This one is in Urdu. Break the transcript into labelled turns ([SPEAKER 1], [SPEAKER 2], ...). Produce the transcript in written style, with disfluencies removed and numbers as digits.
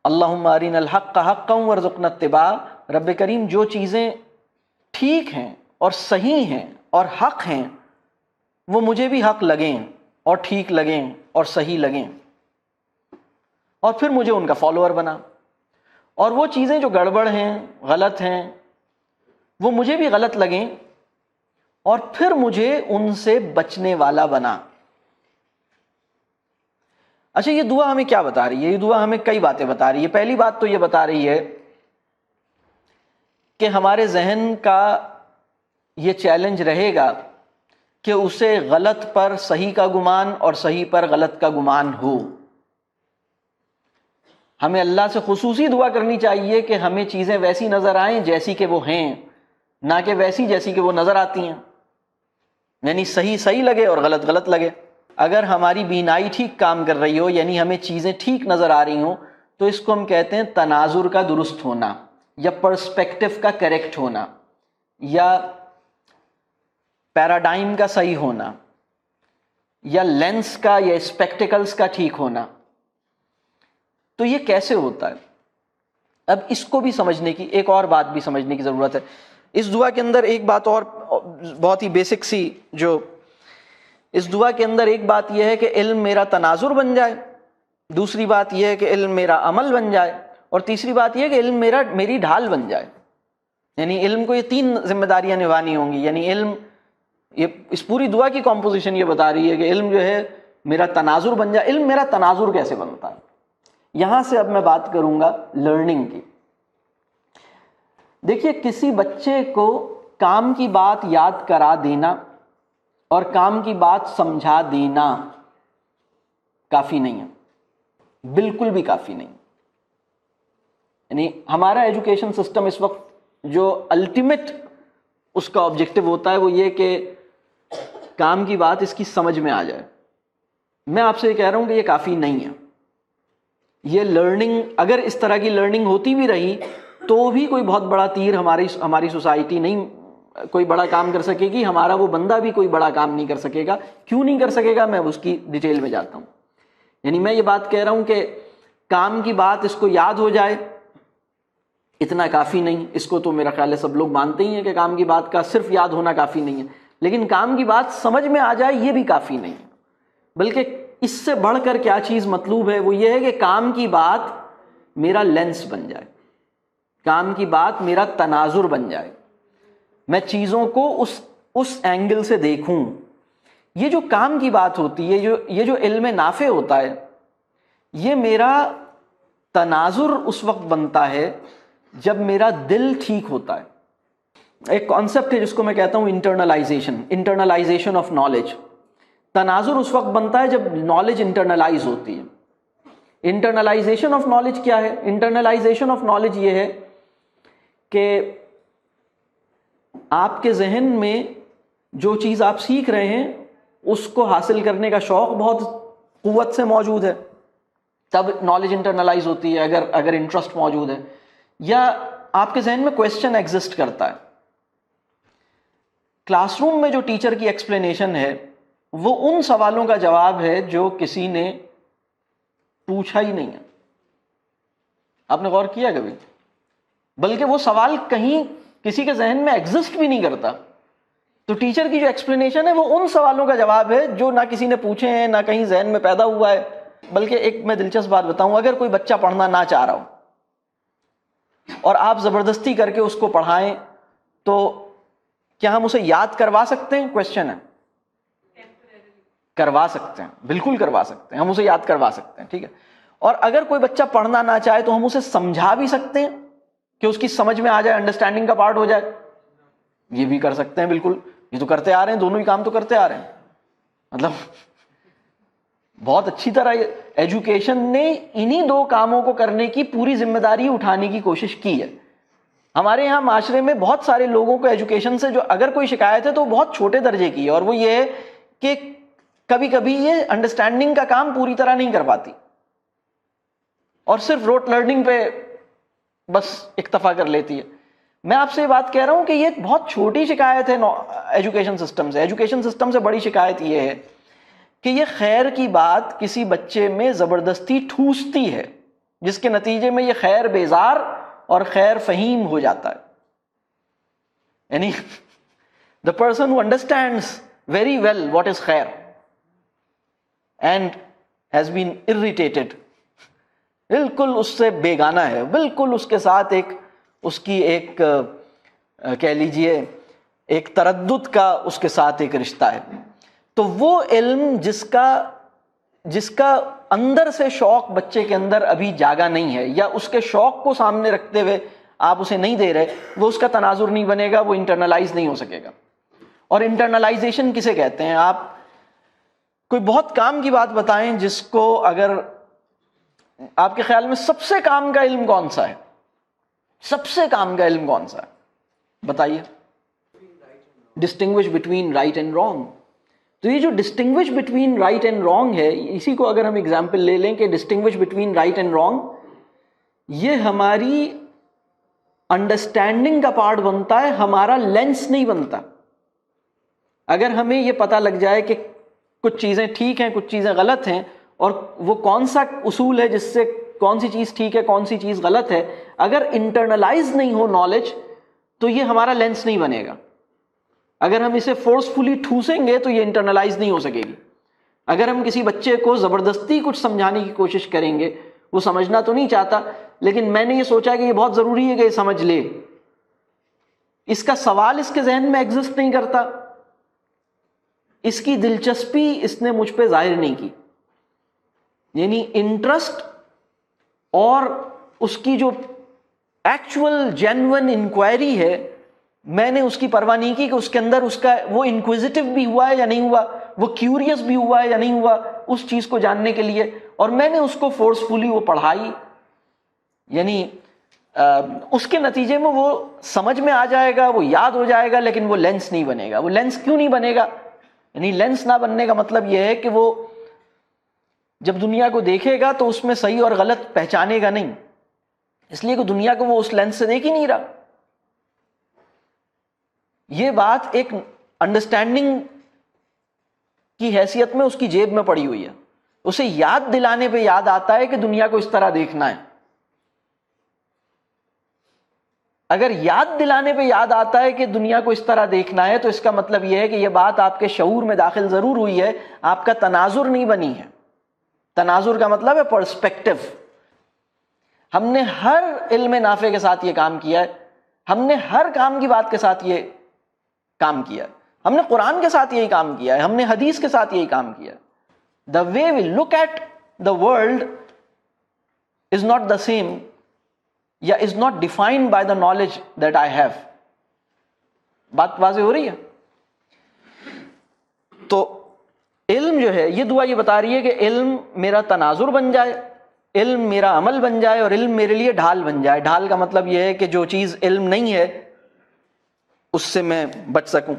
[SPEAKER 1] اللہم ارنا الحق حقا وارزقنا اتباع، رب کریم جو چیزیں ٹھیک ہیں اور صحیح ہیں اور حق ہیں وہ مجھے بھی حق لگیں اور ٹھیک لگیں اور صحیح لگیں، اور پھر مجھے ان کا فالوور بنا، اور وہ چیزیں جو گڑبڑ ہیں، غلط ہیں، وہ مجھے بھی غلط لگیں اور پھر مجھے ان سے بچنے والا بنا۔ اچھا، یہ دعا ہمیں کیا بتا رہی ہے؟ یہ دعا ہمیں کئی باتیں بتا رہی ہے۔ پہلی بات تو یہ بتا رہی ہے کہ ہمارے ذہن کا یہ چیلنج رہے گا کہ اسے غلط پر صحیح کا گمان اور صحیح پر غلط کا گمان ہو۔ ہمیں اللہ سے خصوصی دعا کرنی چاہیے کہ ہمیں چیزیں ویسی نظر آئیں جیسی کہ وہ ہیں، نہ کہ ویسی جیسی کہ وہ نظر آتی ہیں، یعنی صحیح صحیح لگے اور غلط غلط لگے۔ اگر ہماری بینائی ٹھیک کام کر رہی ہو، یعنی ہمیں چیزیں ٹھیک نظر آ رہی ہوں، تو اس کو ہم کہتے ہیں تناظر کا درست ہونا، یا پرسپیکٹو کا کریکٹ ہونا، یا پیراڈائم کا صحیح ہونا، یا لینس کا یا اسپیکٹیکلز کا ٹھیک ہونا۔ تو یہ کیسے ہوتا ہے؟ اب اس کو بھی سمجھنے کی، ایک اور بات بھی سمجھنے کی ضرورت ہے۔ اس دعا کے اندر ایک بات اور بہت ہی بیسک سی، جو اس دعا کے اندر ایک بات یہ ہے کہ علم میرا تناظر بن جائے، دوسری بات یہ ہے کہ علم میرا عمل بن جائے، اور تیسری بات یہ ہے کہ علم میری ڈھال بن جائے۔ یعنی علم کو یہ تین ذمہ داریاں نبھانی ہوں گی۔ یعنی علم، یہ اس پوری دعا کی کمپوزیشن یہ بتا رہی ہے کہ علم جو ہے میرا تناظر بن جائے۔ علم میرا تناظر کیسے بنتا ہے؟ یہاں سے اب میں بات کروں گا لرننگ کی۔ دیکھیے، کسی بچے کو کام کی بات یاد کرا دینا اور کام کی بات سمجھا دینا کافی نہیں ہے، بالکل بھی کافی نہیں۔ یعنی ہمارا ایجوکیشن سسٹم اس وقت جو الٹیمیٹ اس کا آبجیکٹو ہوتا ہے وہ یہ کہ کام کی بات اس کی سمجھ میں آ جائے۔ میں آپ سے یہ کہہ رہا ہوں کہ یہ کافی نہیں ہے۔ یہ لرننگ، اگر اس طرح کی لرننگ ہوتی بھی رہی تو بھی کوئی بہت بڑا تیر ہماری سوسائٹی نہیں کوئی بڑا کام کر سکے گی، ہمارا وہ بندہ بھی کوئی بڑا کام نہیں کر سکے گا۔ کیوں نہیں کر سکے گا؟ میں اس کی ڈیٹیل میں جاتا ہوں۔ یعنی میں یہ بات کہہ رہا ہوں کہ کام کی بات اس کو یاد ہو جائے، اتنا کافی نہیں۔ اس کو تو میرا خیال ہے سب لوگ مانتے ہی ہیں کہ کام کی بات کا صرف یاد ہونا کافی نہیں ہے، لیکن کام کی بات سمجھ میں آ جائے یہ بھی کافی نہیں ہے۔ بلکہ اس سے بڑھ کر کیا چیز مطلوب ہے وہ یہ ہے کہ کام کی بات میرا لینس بن جائے، کام کی بات میرا تناظر بن جائے، میں چیزوں کو اس اینگل سے دیکھوں۔ یہ جو کام کی بات ہوتی ہے، یہ جو علم نافع ہوتا ہے، یہ میرا تناظر اس وقت بنتا ہے جب میرا دل ٹھیک ہوتا ہے۔ ایک کانسیپٹ ہے جس کو میں کہتا ہوں انٹرنلائزیشن آف نالج۔ تناظر اس وقت بنتا ہے جب نالج انٹرنلائز ہوتی ہے۔ انٹرنلائزیشن آف نالج کیا ہے؟ انٹرنلائزیشن آف نالج یہ ہے کہ آپ کے ذہن میں جو چیز آپ سیکھ رہے ہیں اس کو حاصل کرنے کا شوق بہت قوت سے موجود ہے، تب نالج انٹرنلائز ہوتی ہے اگر انٹرسٹ موجود ہے، یا آپ کے ذہن میں کویسچن ایگزسٹ کرتا ہے۔ کلاس روم میں جو ٹیچر کی ایکسپلینیشن ہے وہ ان سوالوں کا جواب ہے جو کسی نے پوچھا ہی نہیں ہے۔ آپ نے غور کیا کبھی؟ بلکہ وہ سوال کہیں کسی کے ذہن میں ایگزسٹ بھی نہیں کرتا۔ تو ٹیچر کی جو ایکسپلینیشن ہے وہ ان سوالوں کا جواب ہے جو نہ کسی نے پوچھے ہیں، نہ کہیں ذہن میں پیدا ہوا ہے۔ بلکہ ایک میں دلچسپ بات بتاؤں، اگر کوئی بچہ پڑھنا نہ چاہ رہا ہو اور آپ زبردستی کر کے اس کو پڑھائیں تو کیا ہم اسے یاد کروا سکتے ہیں؟ کویسچن ہے۔ کروا سکتے ہیں، بالکل کروا سکتے ہیں، ہم اسے یاد کروا سکتے ہیں، ٹھیک ہے۔ اور اگر کوئی بچہ پڑھنا نہ چاہے تو ہم اسے سمجھا بھی سکتے ہیں کہ اس کی سمجھ میں آ جائے، انڈرسٹینڈنگ کا پارٹ ہو جائے۔ یہ بھی کر سکتے ہیں، بالکل، یہ تو کرتے آ رہے ہیں، دونوں ہی کام تو کرتے آ رہے ہیں۔ مطلب بہت اچھی طرح ایجوکیشن نے انہی دو کاموں کو کرنے کی پوری ذمہ داری اٹھانے کی کوشش کی ہے۔ ہمارے یہاں معاشرے میں بہت سارے لوگوں کو ایجوکیشن سے جو اگر کوئی شکایت ہے تو وہ بہت چھوٹے درجے کی ہے، اور وہ یہ ہے کہ کبھی کبھی یہ انڈرسٹینڈنگ کا کام پوری طرح نہیں کر پاتی اور صرف روٹ لرننگ پہ بس اکتفا کر لیتی ہے۔ میں آپ سے یہ بات کہہ رہا ہوں کہ یہ بہت چھوٹی شکایت ہے ایجوکیشن سسٹم سے۔ ایجوکیشن سسٹم سے بڑی شکایت یہ ہے کہ یہ خیر کی بات کسی بچے میں زبردستی ٹھوستی ہے جس کے نتیجے میں یہ خیر بیزار اور خیر فہیم ہو جاتا ہے. یعنی the person who understands very well what is خیر and has been irritated, بالکل اس سے بیگانہ ہے, بالکل اس کے ساتھ اس کی ایک کہہ لیجئے ایک تردد کا اس کے ساتھ ایک رشتہ ہے. تو وہ علم جس کا اندر سے شوق بچے کے اندر ابھی جاگا نہیں ہے, یا اس کے شوق کو سامنے رکھتے ہوئے آپ اسے نہیں دے رہے, وہ اس کا تناظر نہیں بنے گا, وہ انٹرنلائز نہیں ہو سکے گا. اور انٹرنلائزیشن کسے کہتے ہیں؟ آپ کوئی بہت کام کی بات بتائیں جس کو اگر آپ کے خیال میں سب سے کام کا علم کون سا ہے؟ سب سے کام کا علم کون سا ہے بتائیے؟ Distinguish between right and wrong. تو یہ جو distinguish between right and wrong ہے, اسی کو اگر ہم اگزامپل لے لیں کہ distinguish between right and wrong, یہ ہماری انڈرسٹینڈنگ کا پارٹ بنتا ہے, ہمارا لینس نہیں بنتا. اگر ہمیں یہ پتہ لگ جائے کہ کچھ چیزیں ٹھیک ہیں, کچھ چیزیں غلط ہیں, اور وہ کون سا اصول ہے جس سے کون سی چیز ٹھیک ہے, کون سی چیز غلط ہے, اگر انٹرنلائز نہیں ہو نالج, تو یہ ہمارا لینس نہیں بنے گا. اگر ہم اسے فورسفلی ٹھوسیں گے تو یہ انٹرنلائز نہیں ہو سکے گی. اگر ہم کسی بچے کو زبردستی کچھ سمجھانے کی کوشش کریں گے, وہ سمجھنا تو نہیں چاہتا, لیکن میں نے یہ سوچا کہ یہ بہت ضروری ہے کہ یہ سمجھ لے, اس کا سوال اس کے ذہن میں ایگزسٹ نہیں کرتا, اس کی دلچسپی اس نے مجھ پہ ظاہر نہیں کی. یعنی انٹرسٹ اور اس کی جو ایکچوئل جینوئن انکوائری ہے, میں نے اس کی پرواہ نہیں کی کہ اس کے اندر اس کا وہ انکویزیٹو بھی ہوا ہے یا نہیں ہوا, وہ کیوریس بھی ہوا ہے یا نہیں ہوا اس چیز کو جاننے کے لیے, اور میں نے اس کو فورسفلی وہ پڑھائی. یعنی اس کے نتیجے میں وہ سمجھ میں آ جائے گا, وہ یاد ہو جائے گا, لیکن وہ لینس نہیں بنے گا. وہ لینس کیوں نہیں بنے گا؟ یعنی لینس نہ بننے کا مطلب یہ ہے کہ وہ جب دنیا کو دیکھے گا تو اس میں صحیح اور غلط پہچانے گا نہیں, اس لیے کہ دنیا کو وہ اس لینس سے دیکھ ہی نہیں رہا. یہ بات ایک انڈرسٹینڈنگ کی حیثیت میں اس کی جیب میں پڑی ہوئی ہے, اسے یاد دلانے پہ یاد آتا ہے کہ دنیا کو اس طرح دیکھنا ہے. اگر یاد دلانے پہ یاد آتا ہے کہ دنیا کو اس طرح دیکھنا ہے, تو اس کا مطلب یہ ہے کہ یہ بات آپ کے شعور میں داخل ضرور ہوئی ہے, آپ کا تناظر نہیں بنی ہے. تناظر کا مطلب ہے پرسپیکٹو. ہم نے ہر علم نافع کے ساتھ یہ کام کیا ہے, ہم نے ہر کام کی بات کے ساتھ یہ کام کیا ہے, ہم نے قرآن کے ساتھ یہی کام کیا ہے, ہم نے حدیث کے ساتھ یہی کام کیا ہے. The way we look at the world is not the same, یا is not defined by the knowledge that I have. بات واضح ہو رہی ہے؟ تو علم جو ہے, یہ دعا یہ بتا رہی ہے کہ علم میرا تناظر بن جائے, علم میرا عمل بن جائے, اور علم میرے لیے ڈھال بن جائے. ڈھال کا مطلب یہ ہے کہ جو چیز علم نہیں ہے اس سے میں بچ سکوں.